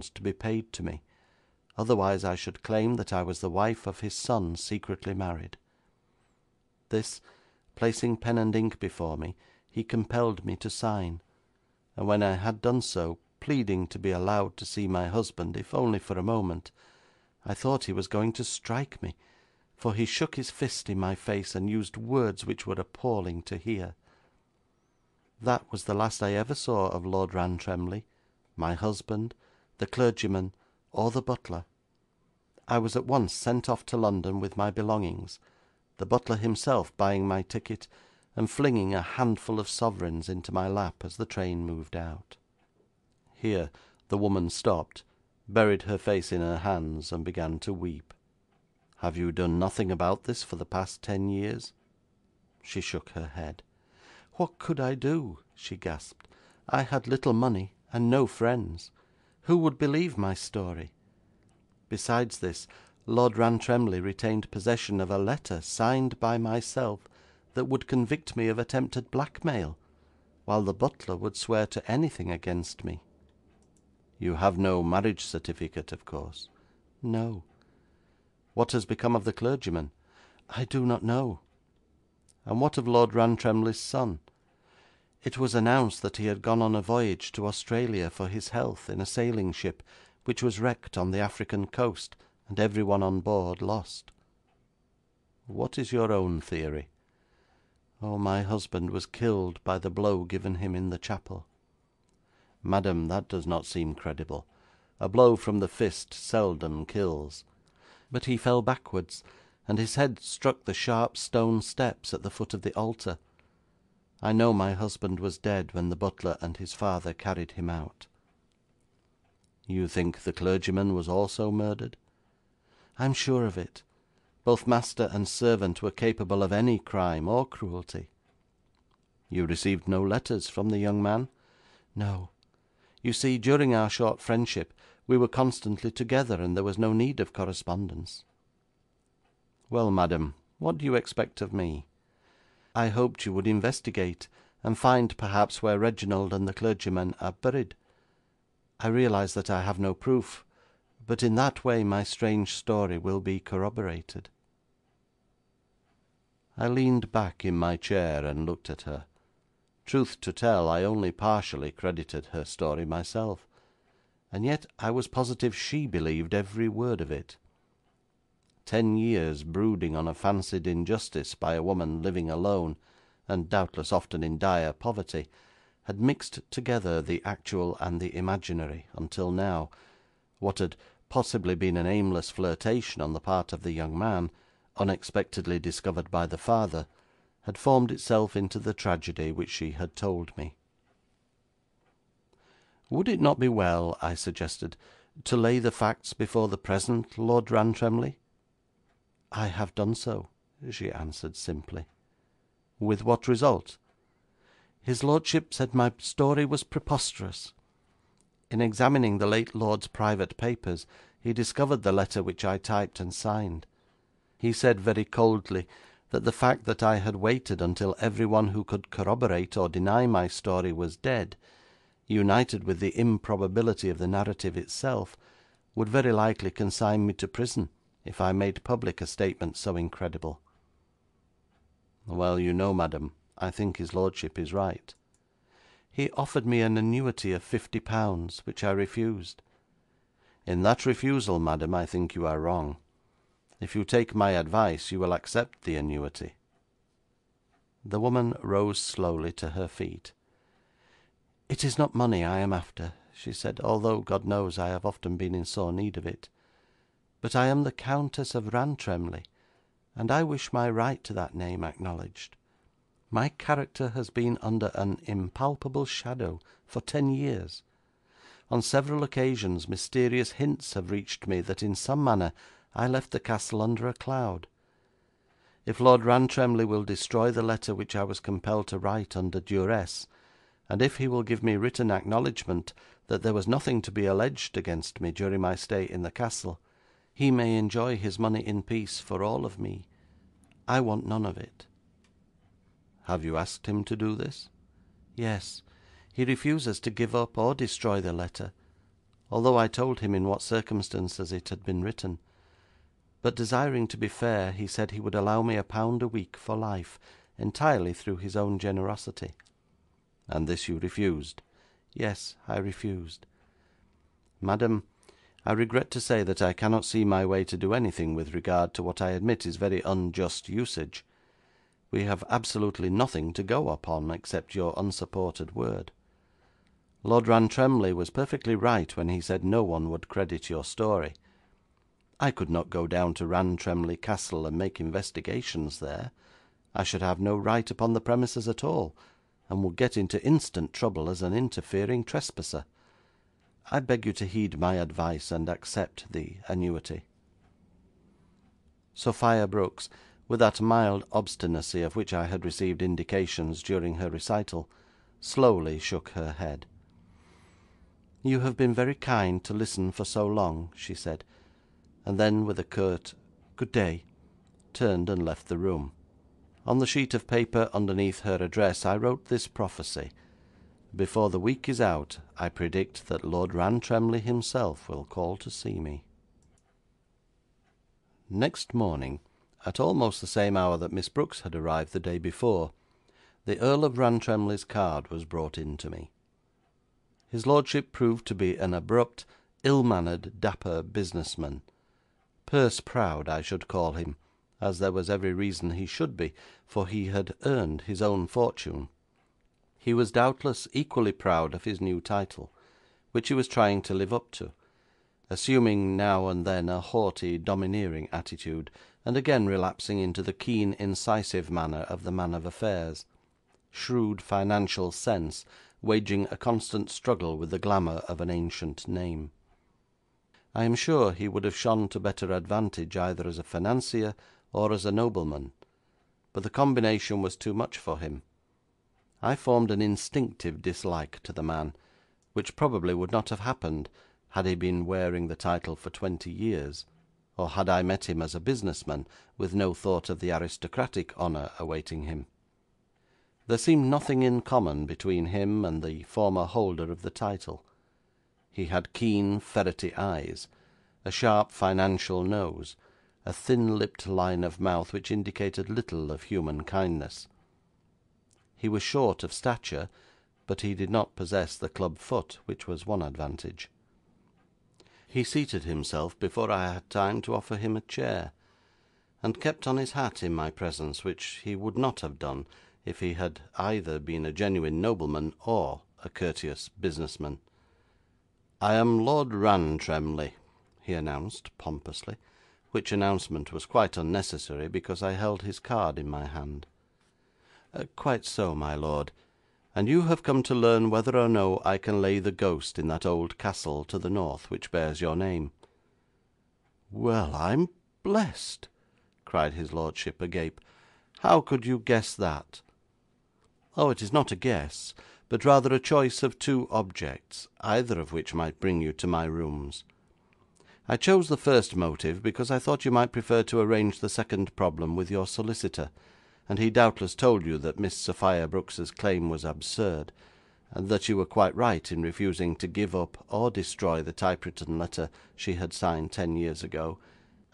to be paid to me, otherwise I should claim that I was the wife of his son secretly married. This, placing pen and ink before me, he compelled me to sign, and when I had done so, pleading to be allowed to see my husband, if only for a moment, I thought he was going to strike me, for he shook his fist in my face and used words which were appalling to hear. That was the last I ever saw of Lord Rantremly, my husband, the clergyman, or the butler. I was at once sent off to London with my belongings, the butler himself buying my ticket and flinging a handful of sovereigns into my lap as the train moved out. Here the woman stopped, buried her face in her hands, and began to weep. "Have you done nothing about this for the past 10 years?" She shook her head. "What could I do?" she gasped. "I had little money and no friends. Who would believe my story? Besides this, Lord Rantremly retained possession of a letter signed by myself that would convict me of attempted blackmail, while the butler would swear to anything against me." "You have no marriage certificate, of course?" "No." "What has become of the clergyman?" "I do not know." "And what of Lord Rantremly's son?" "It was announced that he had gone on a voyage to Australia for his health in a sailing ship, which was wrecked on the African coast, and everyone on board lost." "What is your own theory?" "Oh, my husband was killed by the blow given him in the chapel." "Madam, that does not seem credible. A blow from the fist seldom kills." "But he fell backwards, and his head struck the sharp stone steps at the foot of the altar. I know my husband was dead when the butler and his father carried him out." "You think the clergyman was also murdered?" "I am sure of it. Both master and servant were capable of any crime or cruelty." "You received no letters from the young man?" "No. You see, during our short friendship we were constantly together, and there was no need of correspondence." "Well, madam, what do you expect of me?" "I hoped you would investigate, and find perhaps where Reginald and the clergyman are buried. I realise that I have no proof, but in that way my strange story will be corroborated." I leaned back in my chair and looked at her. Truth to tell, I only partially credited her story myself, and yet I was positive she believed every word of it. 10 years brooding on a fancied injustice by a woman living alone, and doubtless often in dire poverty, had mixed together the actual and the imaginary, until now, what had possibly been an aimless flirtation on the part of the young man, unexpectedly discovered by the father, had formed itself into the tragedy which she had told me. "Would it not be well," I suggested, "to lay the facts before the present Lord Rantremly?" "I have done so," she answered simply. "With what result?" "His lordship said my story was preposterous. In examining the late lord's private papers, he discovered the letter which I typed and signed. He said very coldly that the fact that I had waited until everyone who could corroborate or deny my story was dead, united with the improbability of the narrative itself, would very likely consign me to prison if I made public a statement so incredible." "Well, you know, madam, I think his lordship is right." "He offered me an annuity of £50, which I refused." "In that refusal, madam, I think you are wrong. If you take my advice, you will accept the annuity." The woman rose slowly to her feet. "It is not money I am after," she said, "although, God knows, I have often been in sore need of it. But I am the Countess of Rantremly, and I wish my right to that name acknowledged. My character has been under an impalpable shadow for 10 years. On several occasions mysterious hints have reached me that in some manner I left the castle under a cloud. If Lord Rantremly will destroy the letter which I was compelled to write under duress, and if he will give me written acknowledgment that there was nothing to be alleged against me during my stay in the castle, he may enjoy his money in peace for all of me. I want none of it." "Have you asked him to do this?" "Yes. He refuses to give up or destroy the letter. although I told him in what circumstances it had been written. But desiring to be fair, he said he would allow me £1 a week for life, entirely through his own generosity.' 'And this you refused?' 'Yes, I refused.' 'Madam, I regret to say that I cannot see my way to do anything with regard to what I admit is very unjust usage. We have absolutely nothing to go upon except your unsupported word. Lord Rantremly was perfectly right when he said no one would credit your story. I could not go down to Rantremly Castle and make investigations there. I should have no right upon the premises at all, and would get into instant trouble as an interfering trespasser. I beg you to heed my advice and accept the annuity.' Sophia Brooks, with that mild obstinacy of which I had received indications during her recital, slowly shook her head. 'You have been very kind to listen for so long,' she said, and then, with a curt 'Good day,' turned and left the room. On the sheet of paper underneath her address I wrote this prophecy: 'Before the week is out, I predict that Lord Rantremly himself will call to see me.' Next morning, at almost the same hour that Miss Brooks had arrived the day before, the Earl of Rantremly's card was brought in to me. His lordship proved to be an abrupt, ill-mannered, dapper businessman. Purse-proud, I should call him, as there was every reason he should be, for he had earned his own fortune. He was doubtless equally proud of his new title, which he was trying to live up to, assuming now and then a haughty, domineering attitude, and again relapsing into the keen, incisive manner of the man of affairs, shrewd financial sense waging a constant struggle with the glamour of an ancient name. I am sure he would have shone to better advantage either as a financier or as a nobleman, but the combination was too much for him. I formed an instinctive dislike to the man, which probably would not have happened had he been wearing the title for 20 years, or had I met him as a businessman with no thought of the aristocratic honour awaiting him. There seemed nothing in common between him and the former holder of the title. He had keen, ferrety eyes, a sharp financial nose, a thin-lipped line of mouth which indicated little of human kindness. He was short of stature, but he did not possess the club foot, which was one advantage. He seated himself before I had time to offer him a chair, and kept on his hat in my presence, which he would not have done if he had either been a genuine nobleman or a courteous businessman. 'I am Lord Rantremly,' he announced pompously, which announcement was quite unnecessary, because I held his card in my hand. 'Quite so, my lord. And you have come to learn whether or no I can lay the ghost in that old castle to the north which bears your name.' 'Well, I'm blessed!' cried his lordship, agape. 'How could you guess that?' 'Oh, it is not a guess, but rather a choice of two objects, either of which might bring you to my rooms. I chose the first motive because I thought you might prefer to arrange the second problem with your solicitor, and he doubtless told you that Miss Sophia Brooks's claim was absurd, and that you were quite right in refusing to give up or destroy the typewritten letter she had signed 10 years ago,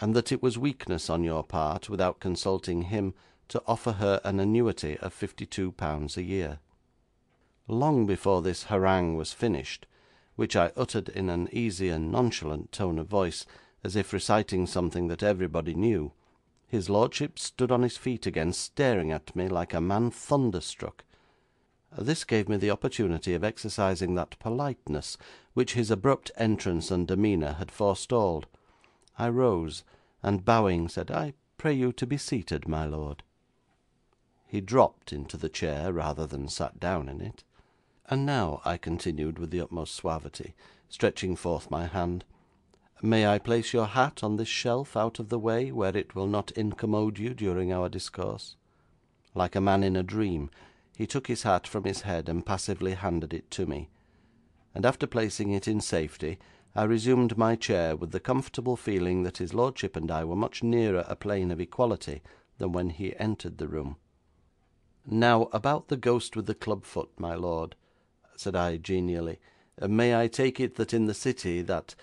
and that it was weakness on your part, without consulting him, to offer her an annuity of £52 a year.' Long before this harangue was finished, which I uttered in an easy and nonchalant tone of voice, as if reciting something that everybody knew, his lordship stood on his feet again, staring at me like a man thunderstruck. This gave me the opportunity of exercising that politeness which his abrupt entrance and demeanour had forestalled. I rose, and bowing, said, 'I pray you to be seated, my lord.' He dropped into the chair rather than sat down in it. 'And now,' I continued with the utmost suavity, stretching forth my hand, 'may I place your hat on this shelf out of the way, where it will not incommode you during our discourse?' Like a man in a dream, he took his hat from his head and passively handed it to me, and after placing it in safety, I resumed my chair with the comfortable feeling that his lordship and I were much nearer a plane of equality than when he entered the room. 'Now, about the ghost with the club foot, my lord,' said I genially. May I take it that in the city that